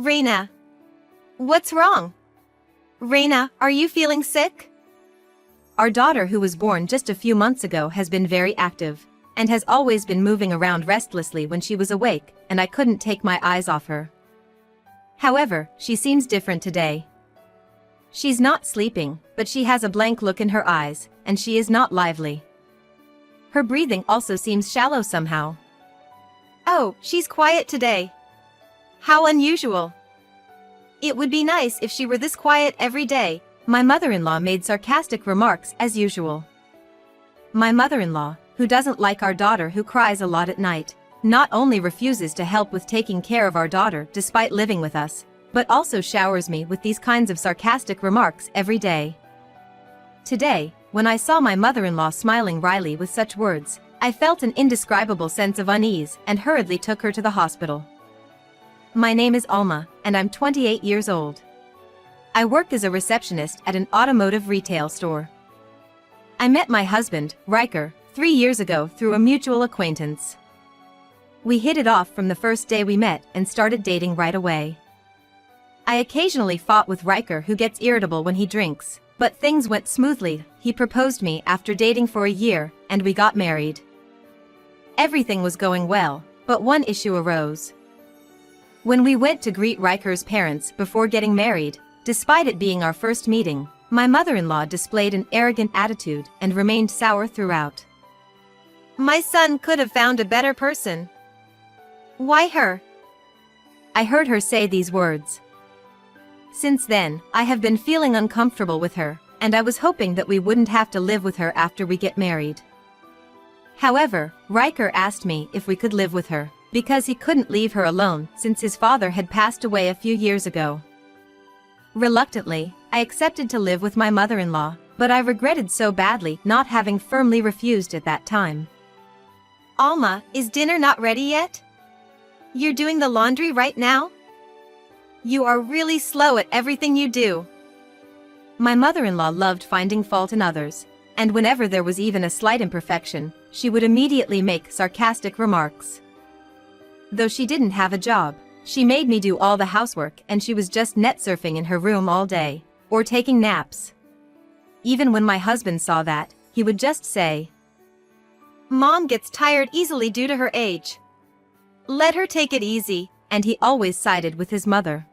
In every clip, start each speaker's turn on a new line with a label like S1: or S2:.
S1: Reina. What's wrong? Reina, are you feeling sick?
S2: Our daughter, who was born just a few months ago, has been very active and has always been moving around restlessly when she was awake, and I couldn't take my eyes off her. However, she seems different today. She's not sleeping, but she has a blank look in her eyes, and she is not lively. Her breathing also seems shallow somehow.
S1: Oh, she's quiet today. How unusual. It would be nice if she were this quiet every day.
S2: My mother-in-law made sarcastic remarks as usual. My mother-in-law, who doesn't like our daughter, who cries a lot at night, not only refuses to help with taking care of our daughter despite living with us, but also showers me with these kinds of sarcastic remarks every day. Today, when I saw my mother-in-law smiling wryly with such words, I felt an indescribable sense of unease and hurriedly took her to the hospital. My name is Alma, and I'm 28 years old. I work as a receptionist at an automotive retail store. I met my husband, Riker, 3 years ago through a mutual acquaintance. We hit it off from the first day we met and started dating right away. I occasionally fought with Riker, who gets irritable when he drinks, but things went smoothly. He proposed me after dating for a year, and we got married. Everything was going well, but one issue arose. When we went to greet Riker's parents before getting married, despite it being our first meeting, my mother-in-law displayed an arrogant attitude and remained sour throughout.
S1: My son could have found a better person. Why her?
S2: I heard her say these words. Since then, I have been feeling uncomfortable with her, and I was hoping that we wouldn't have to live with her after we get married. However, Riker asked me if we could live with her, because he couldn't leave her alone since his father had passed away a few years ago. Reluctantly, I accepted to live with my mother-in-law, but I regretted so badly not having firmly refused at that time.
S1: Alma, is dinner not ready yet? You're doing the laundry right now? You are really slow at everything you do.
S2: My mother-in-law loved finding fault in others, and whenever there was even a slight imperfection, she would immediately make sarcastic remarks. Though she didn't have a job, she made me do all the housework, and she was just net surfing in her room all day, or taking naps. Even when my husband saw that, he would just say,
S1: Mom gets tired easily due to her age. Let her take it easy,
S2: and he always sided with his mother.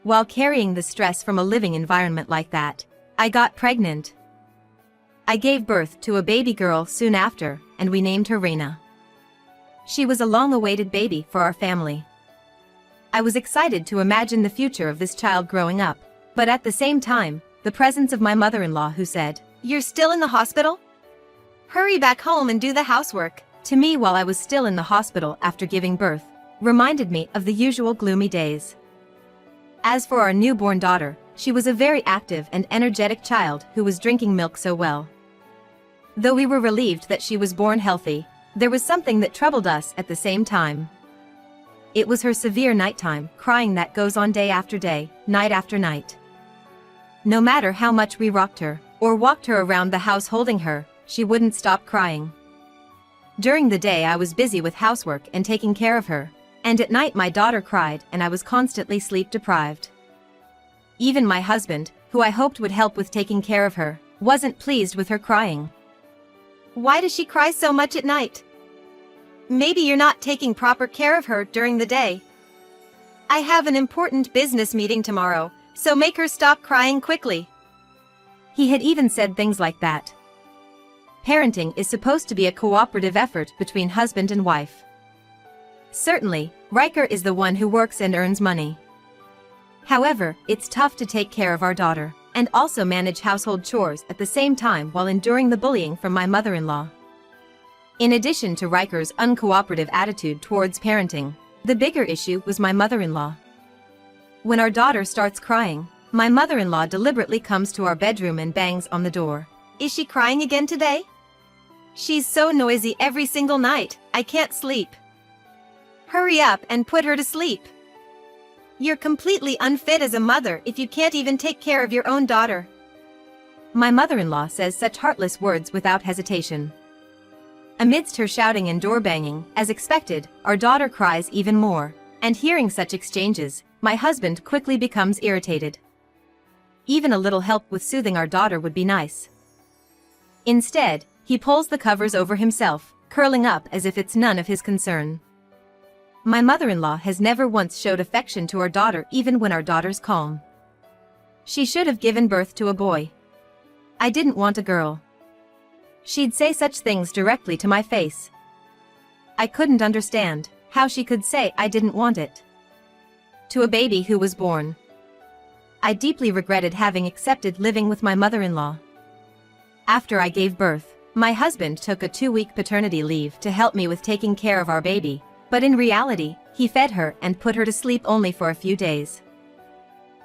S2: While carrying the stress from a living environment like that, I got pregnant. I gave birth to a baby girl soon after, and we named her Reina. She was a long-awaited baby for our family. I was excited to imagine the future of this child growing up, but at the same time, the presence of my mother-in-law, who said,
S1: You're still in the hospital? Hurry back home and do the housework.
S2: To me while I was still in the hospital after giving birth, reminded me of the usual gloomy days. As for our newborn daughter, she was a very active and energetic child who was drinking milk so well. Though we were relieved that she was born healthy, there was something that troubled us at the same time. It was her severe nighttime crying that goes on day after day, night after night. No matter how much we rocked her, or walked her around the house holding her, she wouldn't stop crying. During the day I was busy with housework and taking care of her, and at night my daughter cried and I was constantly sleep deprived. Even my husband, who I hoped would help with taking care of her, wasn't pleased with her crying.
S1: Why does she cry so much at night? Maybe you're not taking proper care of her during the day. I have an important business meeting tomorrow, so make her stop crying quickly.
S2: He had even said things like that. Parenting is supposed to be a cooperative effort between husband and wife. Certainly, Riker is the one who works and earns money. However, it's tough to take care of our daughter, and also manage household chores at the same time while enduring the bullying from my mother-in-law. In addition to Riker's uncooperative attitude towards parenting, the bigger issue was my mother-in-law. When our daughter starts crying, my mother-in-law deliberately comes to our bedroom and bangs on the door.
S1: Is she crying again today? She's so noisy every single night, I can't sleep. Hurry up and put her to sleep. You're completely unfit as a mother if you can't even take care of your own daughter.
S2: My mother-in-law says such heartless words without hesitation. Amidst her shouting and door banging, as expected, our daughter cries even more, And hearing such exchanges, my husband quickly becomes irritated. Even a little help with soothing our daughter would be nice. Instead, he pulls the covers over himself, curling up as if it's none of his concern. My mother-in-law has never once showed affection to our daughter even when our daughter's calm. She should have given birth to a boy. I didn't want a girl. She'd say such things directly to my face. I couldn't understand how she could say I didn't want it. To a baby who was born. I deeply regretted having accepted living with my mother-in-law. After I gave birth, my husband took a 2-week paternity leave to help me with taking care of our baby, but in reality, he fed her and put her to sleep only for a few days.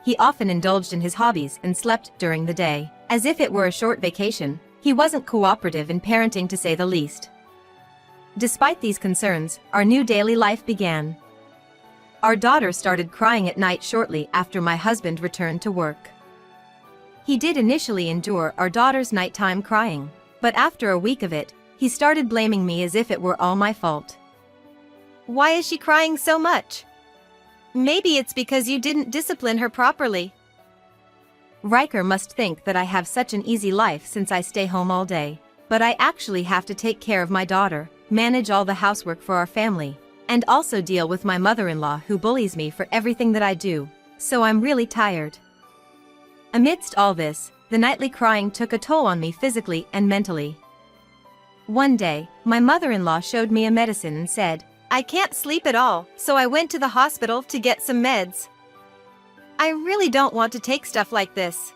S2: He often indulged in his hobbies and slept during the day, as if it were a short vacation. He wasn't cooperative in parenting to say the least. Despite these concerns, our new daily life began. Our daughter started crying at night shortly after my husband returned to work. He did initially endure our daughter's nighttime crying, but after a week of it, he started blaming me as if it were all my fault.
S1: Why is she crying so much? Maybe it's because you didn't discipline her properly.
S2: Riker must think that I have such an easy life since I stay home all day, but I actually have to take care of my daughter, manage all the housework for our family, and also deal with my mother-in-law who bullies me for everything that I do, so I'm really tired. Amidst all this, the nightly crying took a toll on me physically and mentally. One day, my mother-in-law showed me a medicine and said,
S1: I can't sleep at all, so I went to the hospital to get some meds. I really don't want to take stuff like this.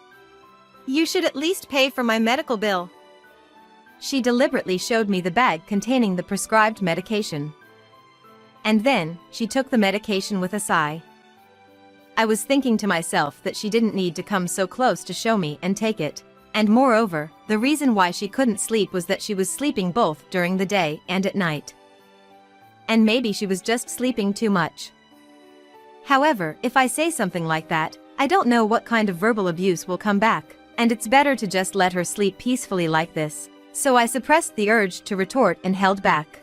S1: You should at least pay for my medical bill.
S2: She deliberately showed me the bag containing the prescribed medication. And then, she took the medication with a sigh. I was thinking to myself that she didn't need to come so close to show me and take it, and moreover, the reason why she couldn't sleep was that she was sleeping both during the day and at night. And maybe she was just sleeping too much. However, if I say something like that, I don't know what kind of verbal abuse will come back, and it's better to just let her sleep peacefully like this, so I suppressed the urge to retort and held back.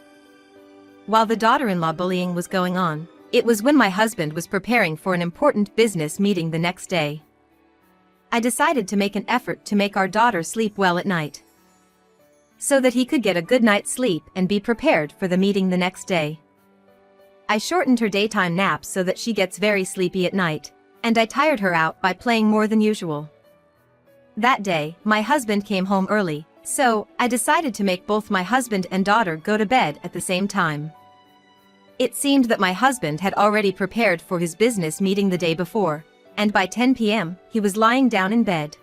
S2: While the daughter-in-law bullying was going on, it was when my husband was preparing for an important business meeting the next day. I decided to make an effort to make our daughter sleep well at night, so that he could get a good night's sleep and be prepared for the meeting the next day. I shortened her daytime naps so that she gets very sleepy at night, and I tired her out by playing more than usual. That day, my husband came home early, so I decided to make both my husband and daughter go to bed at the same time. It seemed that my husband had already prepared for his business meeting the day before, and by 10 p.m., he was lying down in bed.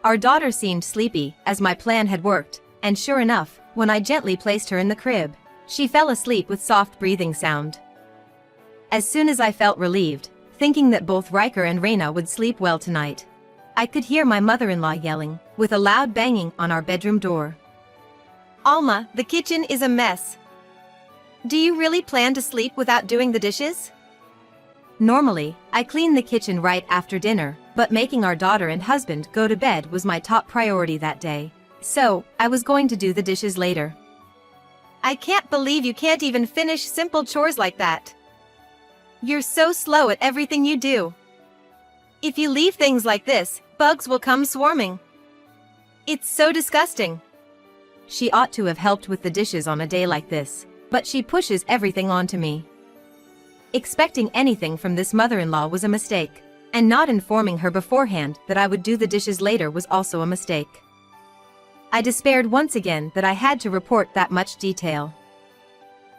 S2: Our daughter seemed sleepy, as my plan had worked, and sure enough, when I gently placed her in the crib, she fell asleep with soft breathing sound. As soon as I felt relieved, thinking that both Riker and Reina would sleep well tonight, I could hear my mother-in-law yelling, with a loud banging on our bedroom door.
S1: Alma, the kitchen is a mess. Do you really plan to sleep without doing the dishes?
S2: Normally, I clean the kitchen right after dinner, but making our daughter and husband go to bed was my top priority that day, so I was going to do the dishes later.
S1: I can't believe you can't even finish simple chores like that. You're so slow at everything you do. If you leave things like this, bugs will come swarming. It's so disgusting.
S2: She ought to have helped with the dishes on a day like this, but she pushes everything onto me. Expecting anything from this mother-in-law was a mistake, and not informing her beforehand that I would do the dishes later was also a mistake. I despaired once again that I had to report that much detail.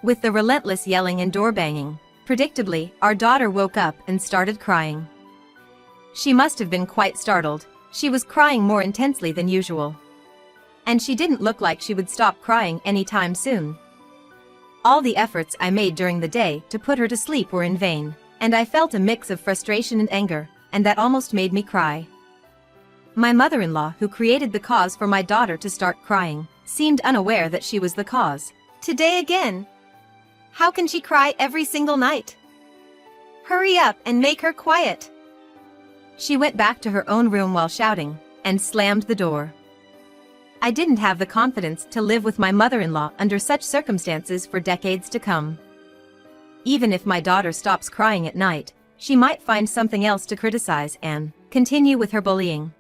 S2: With the relentless yelling and door banging, predictably, our daughter woke up and started crying. She must have been quite startled. She was crying more intensely than usual. And she didn't look like she would stop crying anytime soon. All the efforts I made during the day to put her to sleep were in vain, and I felt a mix of frustration and anger, and that almost made me cry. My mother-in-law, who created the cause for my daughter to start crying, seemed unaware that she was the cause.
S1: Today again? How can she cry every single night? Hurry up and make her quiet.
S2: She went back to her own room while shouting, and slammed the door. I didn't have the confidence to live with my mother-in-law under such circumstances for decades to come. even if my daughter stops crying at night, she might find something else to criticize and continue with her bullying.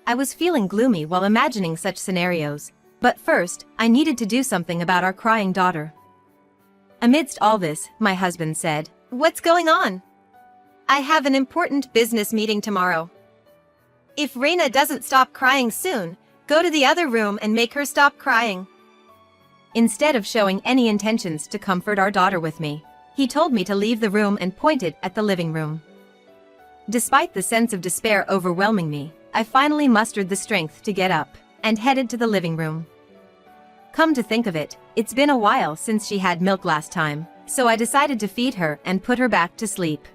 S2: I was feeling gloomy while imagining such scenarios, but first, I needed to do something about our crying daughter. Amidst all this, my husband said,
S1: What's going on? I have an important business meeting tomorrow. If Reina doesn't stop crying soon, go to the other room and make her stop crying.
S2: Instead of showing any intentions to comfort our daughter with me, he told me to leave the room and pointed at the living room. Despite the sense of despair overwhelming me, I finally mustered the strength to get up and headed to the living room. Come to think of it, it's been a while since she had milk last time, so I decided to feed her and put her back to sleep.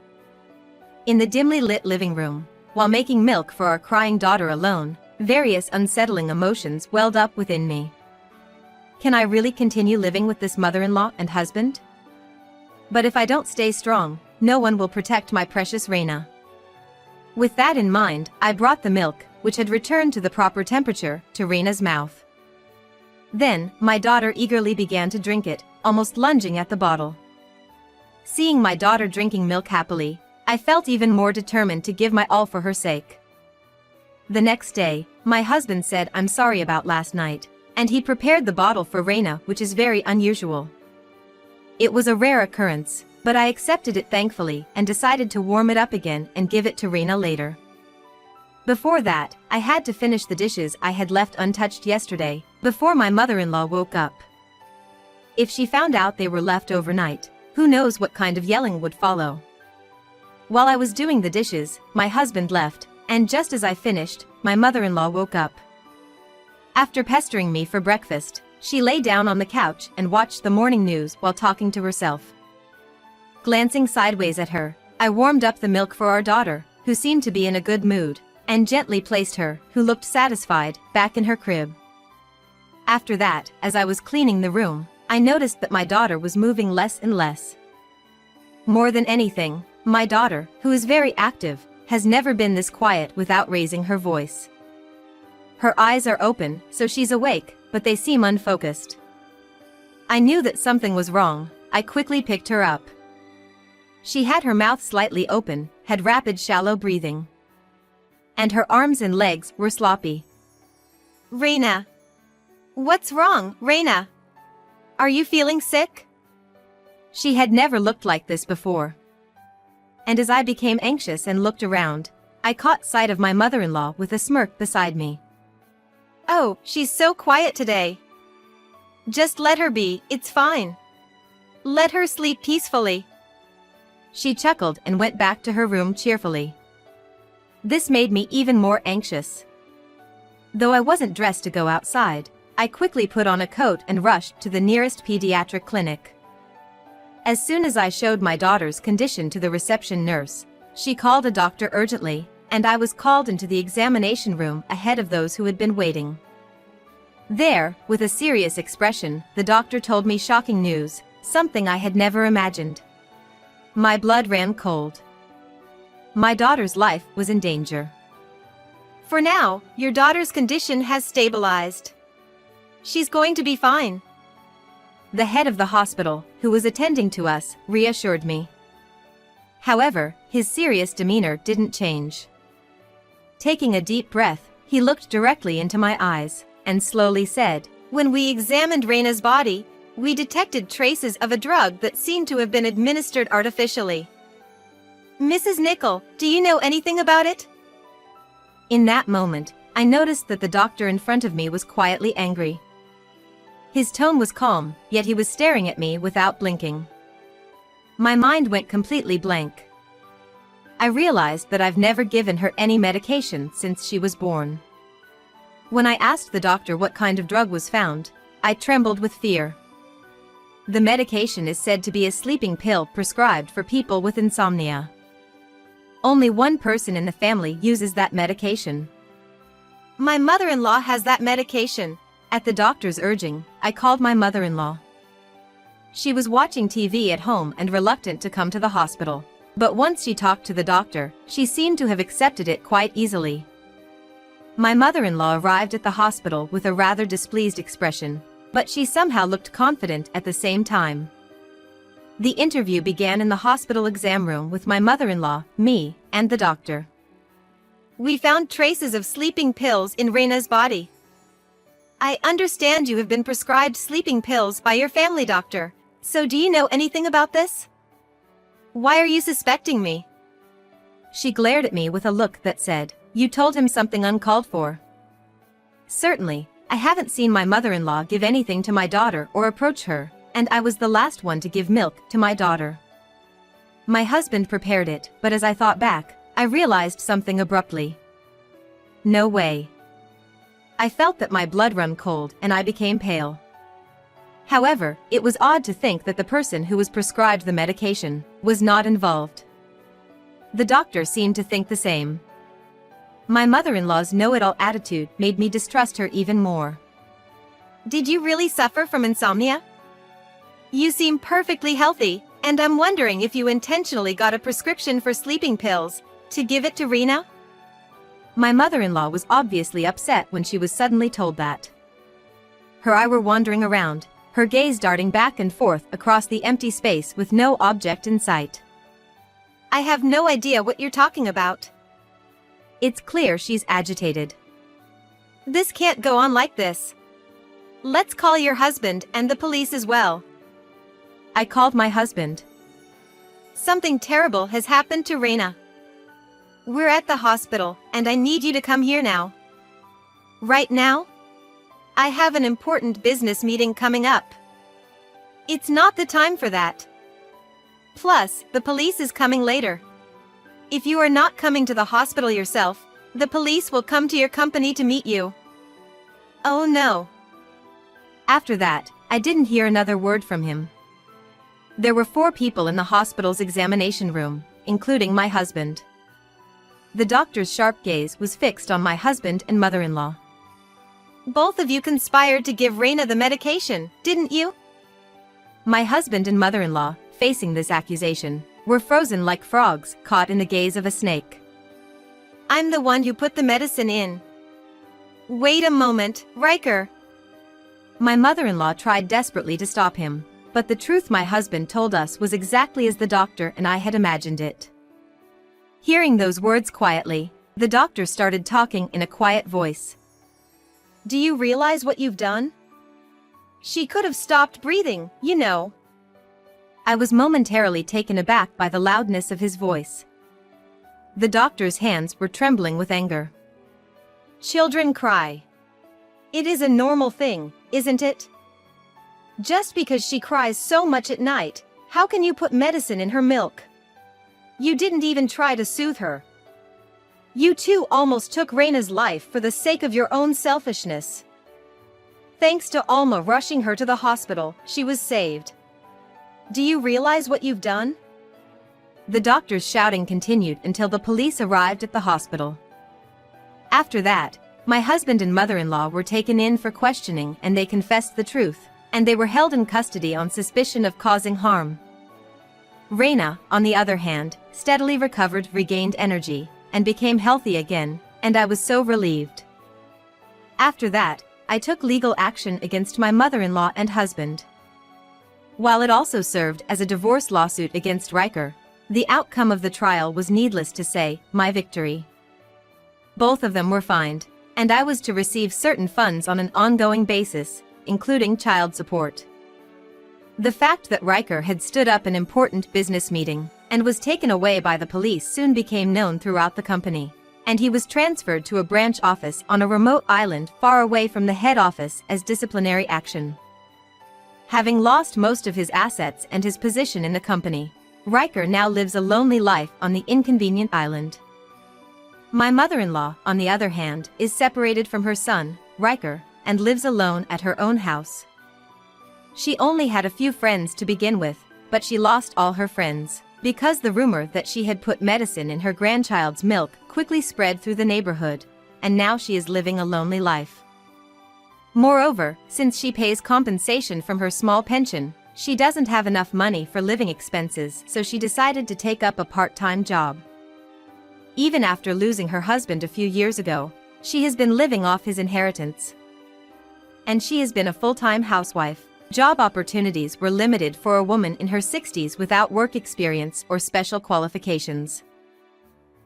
S2: In the dimly lit living room, while making milk for our crying daughter alone, various unsettling emotions welled up within me. Can I really continue living with this mother-in-law and husband? But if I don't stay strong, no one will protect my precious Reina. With that in mind, I brought the milk, which had returned to the proper temperature, to Reina's mouth. Then, my daughter eagerly began to drink it, almost lunging at the bottle. Seeing my daughter drinking milk happily, I felt even more determined to give my all for her sake. The next day, my husband said I'm sorry about last night, and he prepared the bottle for Reina, which is very unusual. It was a rare occurrence, but I accepted it thankfully and decided to warm it up again and give it to Reina later. Before that, I had to finish the dishes I had left untouched yesterday, before my mother-in-law woke up. If she found out they were left overnight, who knows what kind of yelling would follow. While I was doing the dishes, my husband left, and just as I finished, my mother-in-law woke up. After pestering me for breakfast, she lay down on the couch and watched the morning news while talking to herself. Glancing sideways at her, I warmed up the milk for our daughter, who seemed to be in a good mood, and gently placed her, who looked satisfied, back in her crib. After that, as I was cleaning the room, I noticed that my daughter was moving less and less. More than anything, my daughter, who is very active, has never been this quiet without raising her voice. Her eyes are open, so she's awake, but they seem unfocused. I knew that something was wrong. I quickly picked her up. She had her mouth slightly open, had rapid shallow breathing. And her arms and legs were sloppy.
S1: Reina. What's wrong, Reina? Are you feeling sick?
S2: She had never looked like this before. And as I became anxious and looked around, I caught sight of my mother-in-law with a smirk beside me.
S1: Oh, she's so quiet today. Just let her be, it's fine. Let her sleep peacefully.
S2: She chuckled and went back to her room cheerfully. This made me even more anxious. Though I wasn't dressed to go outside, I quickly put on a coat and rushed to the nearest pediatric clinic. As soon as I showed my daughter's condition to the reception nurse, she called a doctor urgently, and I was called into the examination room ahead of those who had been waiting. There, with a serious expression, the doctor told me shocking news, something I had never imagined. My blood ran cold. My daughter's life was in danger.
S1: For now, your daughter's condition has stabilized. She's going to be fine.
S2: The head of the hospital, who was attending to us, reassured me. However, his serious demeanor didn't change. Taking a deep breath, he looked directly into my eyes, and slowly said,
S1: When we examined Reina's body, we detected traces of a drug that seemed to have been administered artificially. Mrs. Nickel, do you know anything about it?
S2: In that moment, I noticed that the doctor in front of me was quietly angry. His tone was calm, yet he was staring at me without blinking. My mind went completely blank. I realized that I've never given her any medication since she was born. When I asked the doctor what kind of drug was found, I trembled with fear. The medication is said to be a sleeping pill prescribed for people with insomnia. Only one person in the family uses that medication.
S1: My mother-in-law has that medication.
S2: At the doctor's urging, I called my mother-in-law. She was watching TV at home and reluctant to come to the hospital. But once she talked to the doctor, she seemed to have accepted it quite easily. My mother-in-law arrived at the hospital with a rather displeased expression, but she somehow looked confident at the same time. The interview began in the hospital exam room with my mother-in-law, me, and the doctor.
S1: We found traces of sleeping pills in Reina's body. I understand you have been prescribed sleeping pills by your family doctor, so do you know anything about this? Why are you suspecting me?
S2: She glared at me with a look that said, "You told him something uncalled for." Certainly, I haven't seen my mother-in-law give anything to my daughter or approach her, and I was the last one to give milk to my daughter. My husband prepared it, but as I thought back, I realized something abruptly. No way. I felt that my blood run cold and I became pale. However, it was odd to think that the person who was prescribed the medication was not involved. The doctor seemed to think the same. My mother-in-law's know-it-all attitude made me distrust her even more.
S1: Did you really suffer from insomnia? You seem perfectly healthy, and I'm wondering if you intentionally got a prescription for sleeping pills to give it to Reina?
S2: My mother-in-law was obviously upset when she was suddenly told that. Her eyes were wandering around, her gaze darting back and forth across the empty space with no object in sight.
S1: I have no idea what you're talking about.
S2: It's clear she's agitated.
S1: This can't go on like this. Let's call your husband and the police as well.
S2: I called my husband.
S1: Something terrible has happened to Reina. We're at the hospital, and I need you to come here now. Right now? I have an important business meeting coming up. It's not the time for that. Plus, the police is coming later. If you are not coming to the hospital yourself, the police will come to your company to meet you. Oh no.
S2: After that, I didn't hear another word from him. There were 4 people in the hospital's examination room, including my husband. The doctor's sharp gaze was fixed on my husband and mother-in-law.
S1: Both of you conspired to give Reina the medication, didn't you?
S2: My husband and mother-in-law, facing this accusation, were frozen like frogs caught in the gaze of a snake.
S1: I'm the one who put the medicine in. Wait a moment, Riker.
S2: My mother-in-law tried desperately to stop him, but the truth my husband told us was exactly as the doctor and I had imagined it. Hearing those words quietly, the doctor started talking in a quiet voice.
S1: Do you realize what you've done? She could have stopped breathing, you know.
S2: I was momentarily taken aback by the loudness of his voice. The doctor's hands were trembling with anger.
S1: Children cry. It is a normal thing, isn't it? Just because she cries so much at night, how can you put medicine in her milk? You didn't even try to soothe her. You too almost took Reina's life for the sake of your own selfishness. Thanks to Alma rushing her to the hospital, she was saved. Do you realize what you've done?
S2: The doctor's shouting continued until the police arrived at the hospital. After that, my husband and mother-in-law were taken in for questioning and they confessed the truth, and they were held in custody on suspicion of causing harm. Reina, on the other hand, steadily recovered, regained energy, and became healthy again, and I was so relieved. After that, I took legal action against my mother-in-law and husband. While it also served as a divorce lawsuit against Riker, the outcome of the trial was, needless to say, my victory. Both of them were fined, and I was to receive certain funds on an ongoing basis, including child support. The fact that Riker had stood up an important business meeting and was taken away by the police soon became known throughout the company, and he was transferred to a branch office on a remote island far away from the head office as disciplinary action. Having lost most of his assets and his position in the company, Riker now lives a lonely life on the inconvenient island. My mother-in-law, on the other hand, is separated from her son, Riker, and lives alone at her own house. She only had a few friends to begin with, but she lost all her friends, because the rumor that she had put medicine in her grandchild's milk quickly spread through the neighborhood, and now she is living a lonely life. Moreover, since she pays compensation from her small pension, she doesn't have enough money for living expenses, so she decided to take up a part-time job. Even after losing her husband a few years ago, she has been living off his inheritance. And she has been a full-time housewife, Job opportunities were limited for a woman in her 60s without work experience or special qualifications.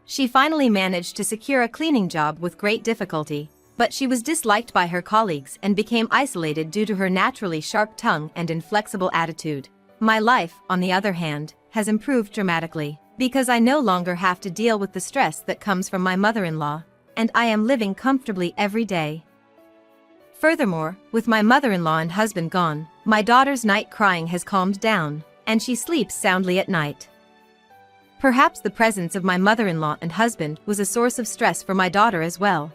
S2: She finally managed to secure a cleaning job with great difficulty, but she was disliked by her colleagues and became isolated due to her naturally sharp tongue and inflexible attitude. My life, on the other hand, has improved dramatically, because I no longer have to deal with the stress that comes from my mother-in-law, and I am living comfortably every day. Furthermore, with my mother-in-law and husband gone, my daughter's night crying has calmed down, and she sleeps soundly at night. Perhaps the presence of my mother-in-law and husband was a source of stress for my daughter as well.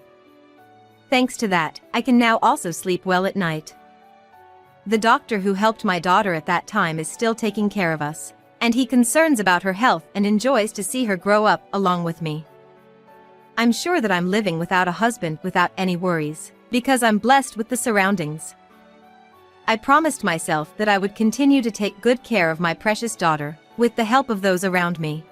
S2: Thanks to that, I can now also sleep well at night. The doctor who helped my daughter at that time is still taking care of us, and he concerns about her health and enjoys to see her grow up along with me. I'm sure that I'm living without a husband without any worries, because I'm blessed with the surroundings. I promised myself that I would continue to take good care of my precious daughter, with the help of those around me.